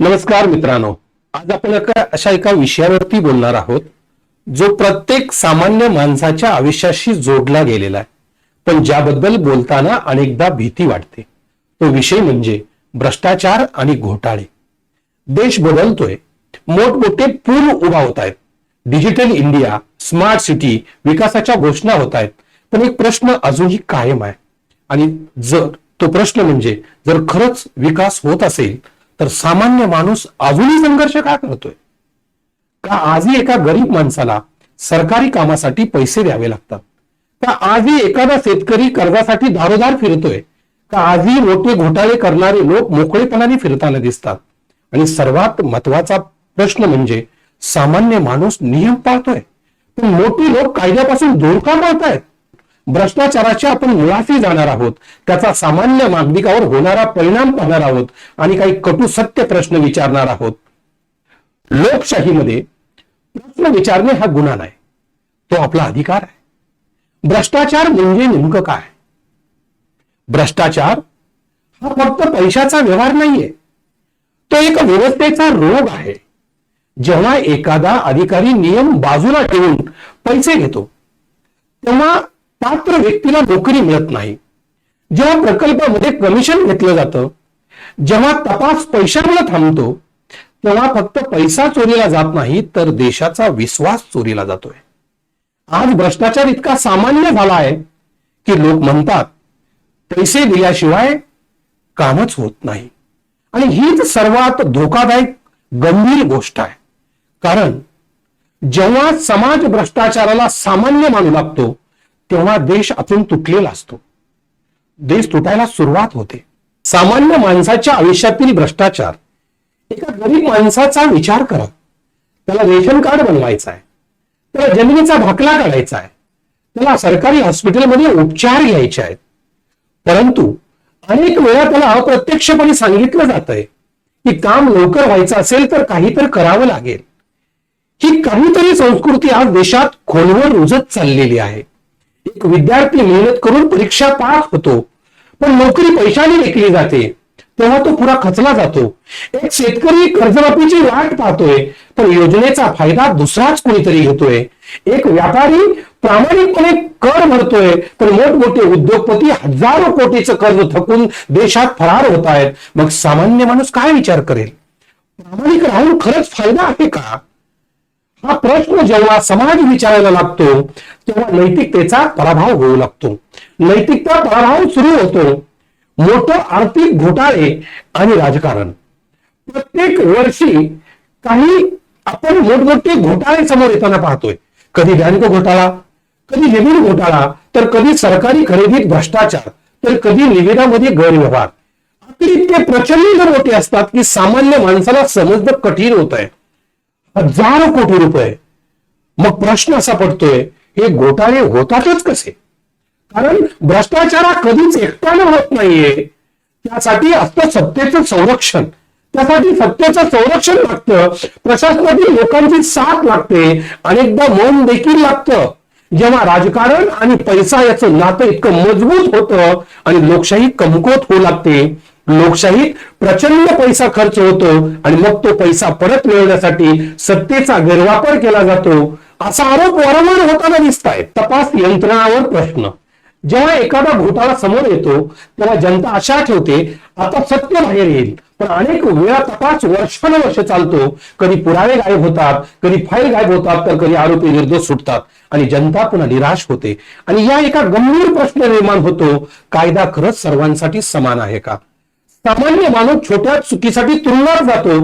नमस्कार मित्रांनो, आज आपण अशा एका विषयावरती बोलणार आहोत जो प्रत्येक सामान्य माणसाच्या आयुष्याशी जोडला गेलेला आहे, पण ज्याबद्दल बोलताना अनेकदा भीती वाटते। तो विषय म्हणजे भ्रष्टाचार आणि घोटाळे। देश बदलतोय, मोठमोठे पूल उभा होत आहेत, डिजिटल इंडिया, स्मार्ट सिटी, विकासाच्या घोषणा होत आहेत, पण एक प्रश्न अजूनही कायम आहे। आणि तो प्रश्न म्हणजे जर खरंच विकास होत असेल तर सामान्य माणूस अजूनही संघर्ष का करतोय? का आजही एका गरीब माणसाला सरकारी कामासाठी पैसे द्यावे लागतात? का आजही एखादा शेतकरी कर्जासाठी दारोदार फिरतोय? का आजही मोठे घोटाळे करणारे लोक मोकळेपणाने फिरताना दिसतात? आणि सर्वात महत्वाचा प्रश्न म्हणजे सामान्य माणूस नियम पाळतोय, पण मोठे लोक कायद्यापासून दूर का पळतायत? भ्रष्टाचाराच्या आपण मुळाशी जाणार आहोत, त्याचा सामान्य नागरिकावर होणारा परिणाम पाहणार आहोत आणि काही कटू सत्य प्रश्न विचारणार आहोत। लोकशाहीमध्ये प्रश्न विचारणे हा गुन्हा नाही, तो आपला अधिकार आहे। भ्रष्टाचार म्हणजे नेमकं काय? भ्रष्टाचार हा फक्त पैशाचा व्यवहार नाहीये, तो एक व्यवस्थेचा रोग आहे। जेव्हा एखादा अधिकारी नियम बाजूला ठेवून पैसे घेतो तेव्हा पात्र व्यक्तीला नोकरी मिळत नाही, जेव्हा प्रकल्पामध्ये कमिशन घेतलं जातं, जेव्हा तपास पैशामुळे थांबतो, तेव्हा फक्त पैसा चोरीला जात नाही तर देशाचा विश्वास चोरीला जातोय। आज भ्रष्टाचार इतका सामान्य झाला आहे की लोक म्हणतात पैसे दिल्याशिवाय कामच होत नाही। आणि हीच सर्वात धोकादायक गंभीर गोष्ट आहे, कारण जेव्हा समाज भ्रष्टाचाराला सामान्य मानू लागतो तेव्हा देश आतून तुटलेला असतो, देश तुटायला सुरुवात होते। सामान्य माणसाच्या आयुष्यातील भ्रष्टाचार। एका गरीब माणसाचा विचार करा, त्याला रेशन कार्ड बनवायचं आहे, त्याला जमिनीचा दाखला काढायचा आहे, त्याला सरकारी हॉस्पिटलमध्ये उपचार घ्यायचे आहेत, परंतु अनेक वेळा त्याला अप्रत्यक्षपणे सांगितलं जातंय की काम लवकर व्हायचं असेल तर काहीतरी करावं लागेल। ही काहीतरी संस्कृती आज देशात खोलवर रुजत चाललेली आहे। एक विद्यार्थी मेहनत करून परीक्षा पास होतो, पण नोकरी पैशाने विकली जाते तेव्हा तो पुरा खचला जातो। एक शेतकरी कर्जमाफीची वाट पाहतोय, पण योजनेचा फायदा दुसराच कोणीतरी घेतोय। एक व्यापारी प्रामाणिकपणे कर भरतोय, पण मोठमोठे उद्योगपती हजारो कोटीचं कर्ज थकून देशात फरार होत आहेत। मग सामान्य माणूस काय विचार करेल? प्रामाणिक राहून खरंच फायदा आहे का? हा प्रश्न जेव्हा समाज विचारायला लागतो तेव्हा नैतिकतेचा पराभव होऊ लागतो। नैतिकता पराभव सुरू होतो। मोठं आर्थिक घोटाळे आणि राजकारण। प्रत्येक वर्षी काही आपण मोठमोठे घोटाळे समोर येताना पाहतोय। कधी बँक घोटाळा, कधी जमीन घोटाळा, तर कधी सरकारी खरेदीत भ्रष्टाचार, तर कधी निविदामध्ये गैरव्यवहार। इतके प्रचंड मोठे असतात की सामान्य माणसाला समजणं कठीण होत आहे। हजारो कोटी रुपये। मग प्रश्न असा पडतोय, हे घोटाळे होतातच कसे? कारण भ्रष्टाचार हा कधीच एकट्यानं होत नाहीये, त्यासाठी असतं सत्तेचं संरक्षण। त्यासाठी सत्तेचं संरक्षण लागतं, प्रशासनातील लोकांची साथ लागते, अनेकदा मौन देखील लागतं। जेव्हा राजकारण आणि पैसा याचं नातं इतकं मजबूत होतं आणि लोकशाही कमकुवत होऊ लागते, लोकशाहीत प्रचंड पैसा खर्च होतो आणि मग तो पैसा परत मिळवण्यासाठी सत्तेचा गैरवापर केला जातो, असा आरोप वारंवार होताना दिसत आहे। तपास यंत्रणावर प्रश्न। जेव्हा एखादा घोटाळा समोर येतो तेव्हा जनता आशा ठेवते आता सत्य बाहेर येईल, पण अनेक वेळा तपास वर्षानुवर्ष चालतो। कधी पुरावे गायब होतात, कधी फाईल गायब होतात, तर कधी आरोपी निर्दोष सुटतात आणि जनता पुन्हा निराश होते। आणि या एका गंभीर प्रश्न निर्माण होतो, कायदा खरंच सर्वांसाठी समान आहे का? सामान्य माणूस छोट्या चुकीसाठी तुरुंगात जातो,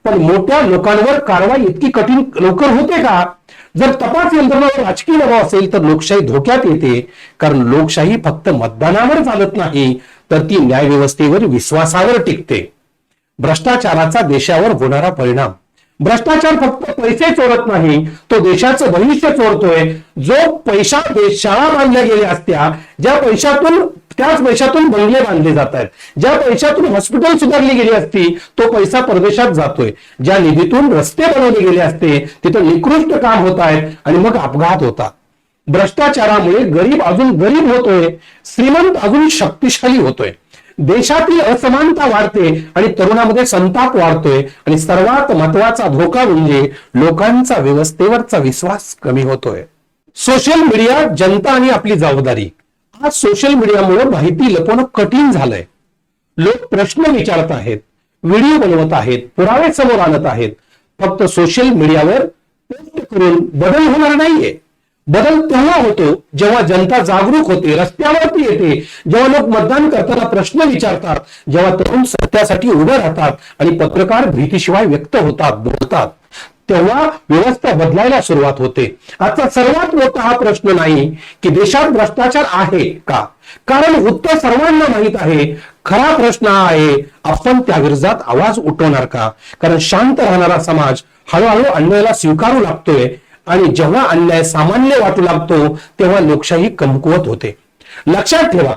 पण मोठ्या लोकांवर कारवाई इतकी कठीण लवकर होते का? जर तपास यंत्रणावर राजकीय दबाव असेल तर लोकशाही धोक्यात येते, कारण लोकशाही फक्त मतदानावर चालत नाही तर ती न्यायव्यवस्थेवर विश्वासावर टिकते। भ्रष्टाचाराचा देशावर होणारा परिणाम। भ्रष्टाचार फक्त पैसे चोरत नाही, तो देशाचं भविष्य चोरतोय। जो पैसा शाळा बांधल्या गेल्या असत्या, त्याच पैशातून बंगले बांधले जात आहेत, ज्या पैशातून हॉस्पिटल सुधारली गेली असती तो पैसा परदेशात जातोय, ज्या निधीतून रस्ते बनवले गेले असते तिथं निकृष्ट काम होत आहेत आणि मग अपघात होतात। भ्रष्टाचारामुळे गरीब अजून गरीब होतोय, श्रीमंत अजून शक्तिशाली होतोय। देशातील असमानता वाढते आणि तरुणामध्ये संताप वाढतोय आणि सर्वात महत्वाचा धोका म्हणजे लोकांचा व्यवस्थेवरचा विश्वास कमी होतोय. सोशल मीडिया, जनता आणि आपली जबाबदारी. आज सोशल मीडियामुळे माहिती लपवणं कठीण झालंय. लोक प्रश्न विचारत आहेत, व्हिडिओ बनवत आहेत, पुरावे समोर आणत आहेत. फक्त सोशल मीडियावर पोस्ट करून बदल होणार नाहीये. बदल तेव्हा होतो जेव्हा जनता जागरूक होते, रस्त्यावरती येते, जेव्हा लोक मतदान करताना प्रश्न विचारतात, जेव्हा तरुण सत्यासाठी उभे राहतात आणि पत्रकार भीतीशिवाय व्यक्त होतात, बोलतात, तेव्हा व्यवस्था बदलायला सुरुवात होते. आजचा सर्वात मोठा हा प्रश्न नाही की देशात भ्रष्टाचार आहे का, कारण उत्तर सर्वांना माहित आहे. खरा प्रश्न हा आहे, आपण त्या विरोधात आवाज उठवणार का? कारण शांत राहणारा समाज हळूहळू अन्यायाला स्वीकारू लागतोय आणि जेव्हा अन्याय सामान्य वाटू लागतो तेव्हा लोकशाही कमकुवत होते. लक्षात ठेवा,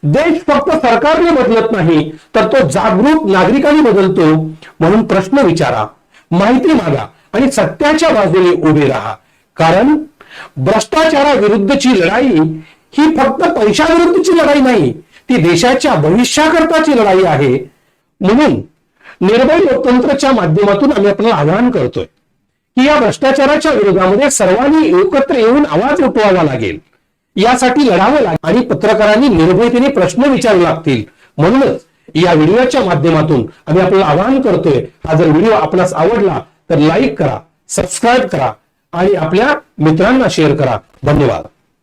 देश फक्त सरकारने बदलत नाही तर तो जागरूक नागरिकांनी बदलतो. म्हणून प्रश्न विचारा, माहिती मागा आणि सत्याच्या बाजूने उभे राहा. कारण भ्रष्टाचाराविरुद्धची लढाई ही फक्त पैशाविरुद्धची लढाई नाही, ती देशाच्या भविष्याकरताची लढाई आहे. म्हणून निर्भय लोकतंत्रच्या माध्यमातून आम्ही आपल्याला आवाहन करतोय की या भ्रष्टाचाराच्या विरोधामध्ये सर्वांनी एकत्र येऊन आवाज उठवावा लागेल. यासाठी लढावं लागेल आणि पत्रकारांनी निर्भयतेने प्रश्न विचारावे लागतील. म्हणूनच या व्हिडिओच्या माध्यमातून आम्ही आपल्याला आवाहन करतोय, हा जर व्हिडिओ आपणास आवडला तर लाईक करा, सबस्क्राईब करा आणि आपल्या मित्रांना शेअर करा. धन्यवाद.